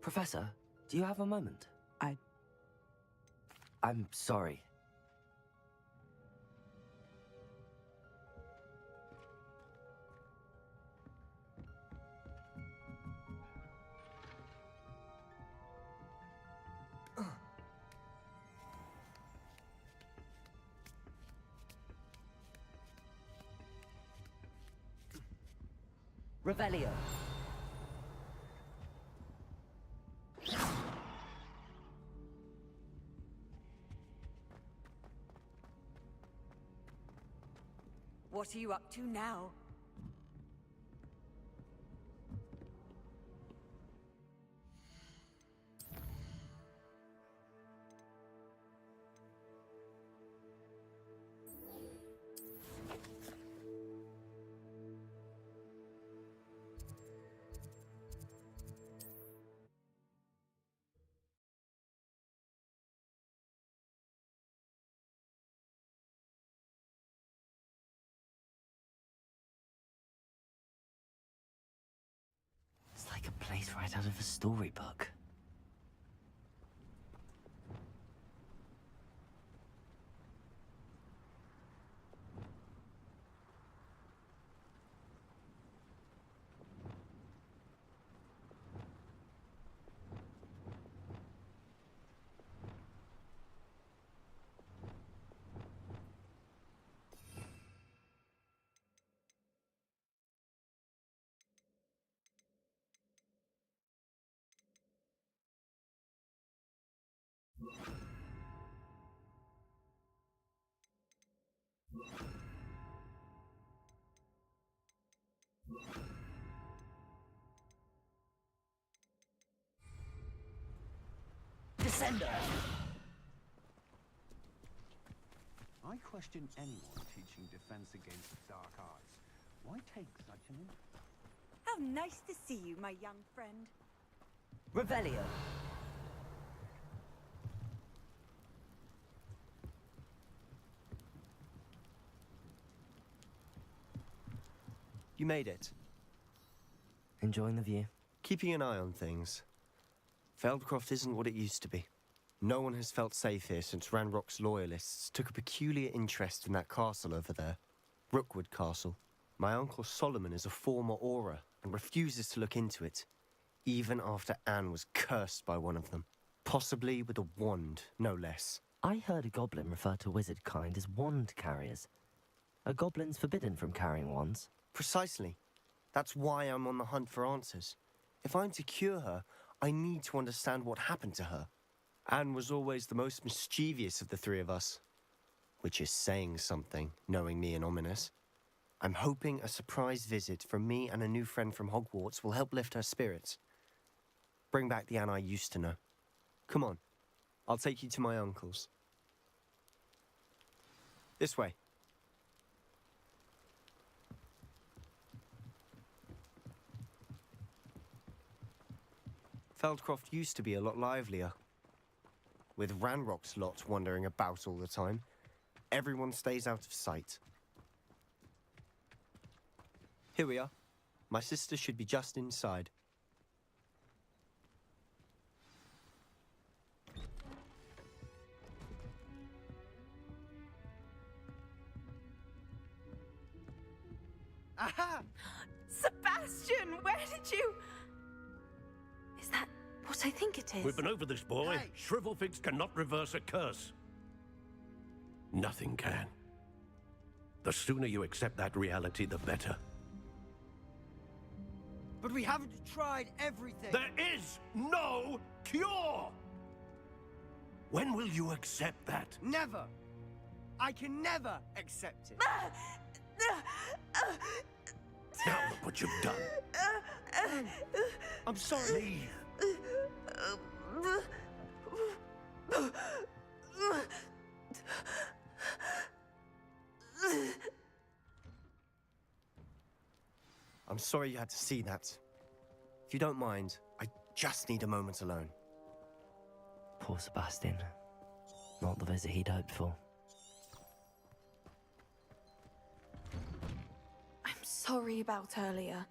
Speaker 2: Professor, do you have a moment? I'm sorry. Revelio.
Speaker 11: What are you up to now?
Speaker 2: It's like a place right out of a storybook. Descendo!
Speaker 15: I question anyone teaching defense against dark arts. Why take such an interest?
Speaker 11: How nice to see you, my young friend.
Speaker 2: Revelio.
Speaker 16: You made it.
Speaker 2: Enjoying the view?
Speaker 16: Keeping an eye on things. Feldcroft isn't what it used to be. No one has felt safe here since Ranrock's loyalists took a peculiar interest in that castle over there. Rookwood Castle. My uncle Solomon is a former Auror and refuses to look into it, even after Anne was cursed by one of them. Possibly with a wand, no less.
Speaker 2: I heard a goblin refer to wizard kind as wand carriers. Are goblins forbidden from carrying wands?
Speaker 16: Precisely. That's why I'm on the hunt for answers. If I'm to cure her, I need to understand what happened to her. Anne was always the most mischievous of the three of us. Which is saying something, knowing me and Ominous. I'm hoping a surprise visit from me and a new friend from Hogwarts will help lift her spirits. Bring back the Anne I used to know. Come on, I'll take you to my uncle's. This way. Feldcroft used to be a lot livelier. With Ranrock's lot wandering about all the time, everyone stays out of sight. Here we are. My sister should be just inside.
Speaker 11: Aha! Sebastian, where did you... Is that what I think it is?
Speaker 17: We've been over this, boy. Hey. Shrivelfigs cannot reverse a curse. Nothing can. The sooner you accept that reality, the better.
Speaker 18: But we haven't tried everything.
Speaker 17: There is no cure! When will you accept that?
Speaker 18: Never. I can never accept it.
Speaker 17: Now look what you've done. I'm sorry.
Speaker 16: I'm sorry you had to see that. If you don't mind, I just need a moment alone.
Speaker 2: Poor Sebastian. Not the visit he'd hoped for.
Speaker 11: I'm sorry about earlier.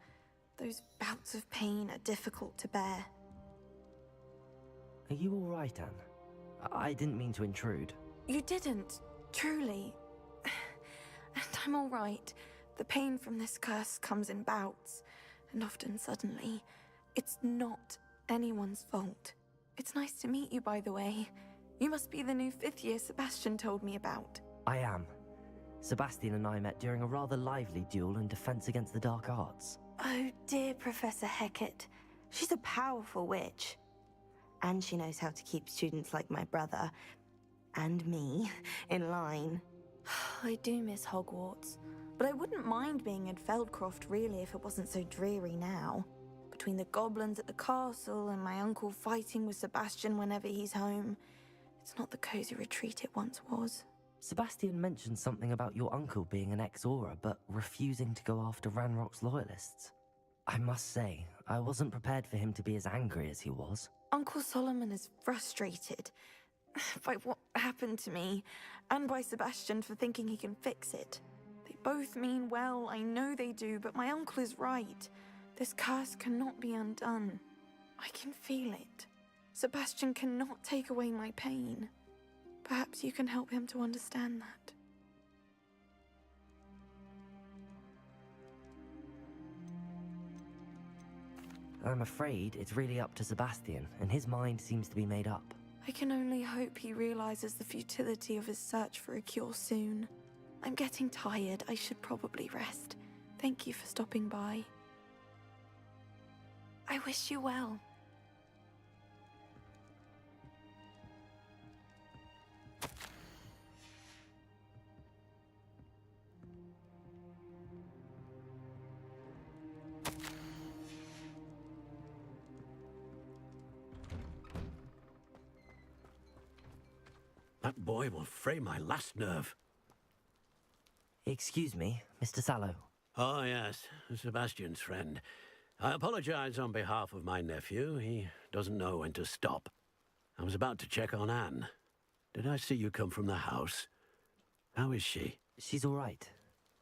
Speaker 11: Those bouts of pain are difficult to bear.
Speaker 2: Are you all right, Anne? I didn't mean to intrude.
Speaker 11: You didn't, truly. And I'm all right. The pain from this curse comes in bouts, and often suddenly. It's not anyone's fault. It's nice to meet you, by the way. You must be the new 5th year Sebastian told me about.
Speaker 2: I am. Sebastian and I met during a rather lively duel in Defense Against the Dark Arts.
Speaker 19: Oh, dear Professor Hecat. She's a powerful witch. And she knows how to keep students like my brother, and me, in line.
Speaker 11: I do miss Hogwarts, but I wouldn't mind being in Feldcroft, really, if it wasn't so dreary now. Between the goblins at the castle and my uncle fighting with Sebastian whenever he's home, it's not the cozy retreat it once was.
Speaker 2: Sebastian mentioned something about your uncle being an ex-Aura, but refusing to go after Ranrock's loyalists. I must say, I wasn't prepared for him to be as angry as he was.
Speaker 11: Uncle Solomon is frustrated by what happened to me, and by Sebastian for thinking he can fix it. They both mean well, I know they do, but my uncle is right. This curse cannot be undone. I can feel it. Sebastian cannot take away my pain. Perhaps you can help him to understand that.
Speaker 2: I'm afraid it's really up to Sebastian, and his mind seems to be made up.
Speaker 11: I can only hope he realizes the futility of his search for a cure soon. I'm getting tired. I should probably rest. Thank you for stopping by. I wish you well.
Speaker 17: That boy will fray my last nerve.
Speaker 2: Excuse me, Mr. Sallow.
Speaker 17: Oh, yes, Sebastian's friend. I apologize on behalf of my nephew. He doesn't know when to stop. I was about to check on Anne. Did I see you come from the house? How is she?
Speaker 2: She's all right.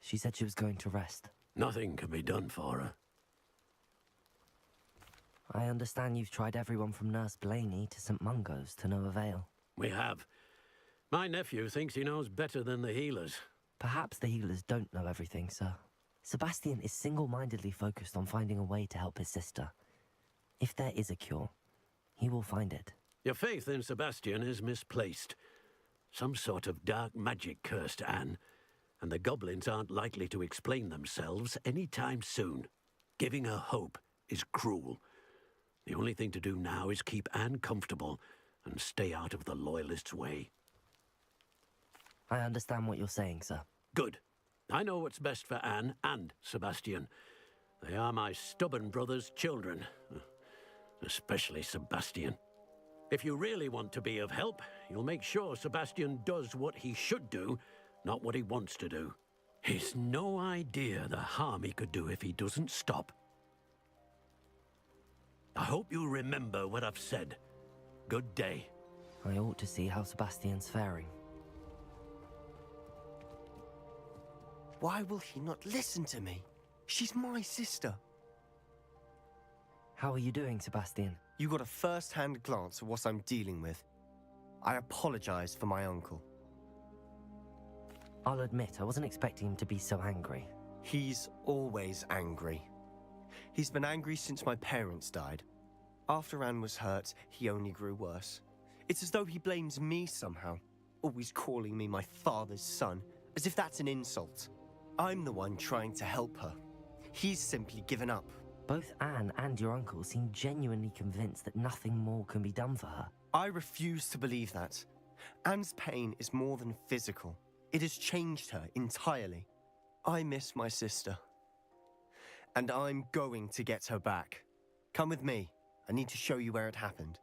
Speaker 2: She said she was going to rest.
Speaker 17: Nothing can be done for her.
Speaker 2: I understand you've tried everyone from Nurse Blaney to St. Mungo's to no avail.
Speaker 17: We have. My nephew thinks he knows better than the healers.
Speaker 2: Perhaps the healers don't know everything, sir. Sebastian is single-mindedly focused on finding a way to help his sister. If there is a cure, he will find it.
Speaker 17: Your faith in Sebastian is misplaced. Some sort of dark magic cursed Anne, and the goblins aren't likely to explain themselves any time soon. Giving her hope is cruel. The only thing to do now is keep Anne comfortable and stay out of the Loyalists' way.
Speaker 2: I understand what you're saying, sir.
Speaker 17: Good. I know what's best for Anne and Sebastian. They are my stubborn brother's children. Especially Sebastian. If you really want to be of help, you'll make sure Sebastian does what he should do, not what he wants to do. He's no idea the harm he could do if he doesn't stop. I hope you remember what I've said. Good day.
Speaker 2: I ought to see how Sebastian's faring.
Speaker 16: Why will he not listen to me? She's my sister.
Speaker 2: How are you doing, Sebastian?
Speaker 16: You got a first-hand glance at what I'm dealing with. I apologize for my uncle.
Speaker 2: I'll admit, I wasn't expecting him to be so angry.
Speaker 16: He's always angry. He's been angry since my parents died. After Anne was hurt, he only grew worse. It's as though he blames me somehow, always calling me my father's son, as if that's an insult. I'm the one trying to help her. He's simply given up.
Speaker 2: Both Anne and your uncle seem genuinely convinced that nothing more can be done for her.
Speaker 16: I refuse to believe that. Anne's pain is more than physical. It has changed her entirely. I miss my sister. And I'm going to get her back. Come with me. I need to show you where it happened.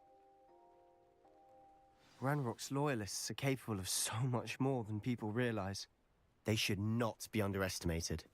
Speaker 16: Ranrock's loyalists are capable of so much more than people realize. They should not be underestimated.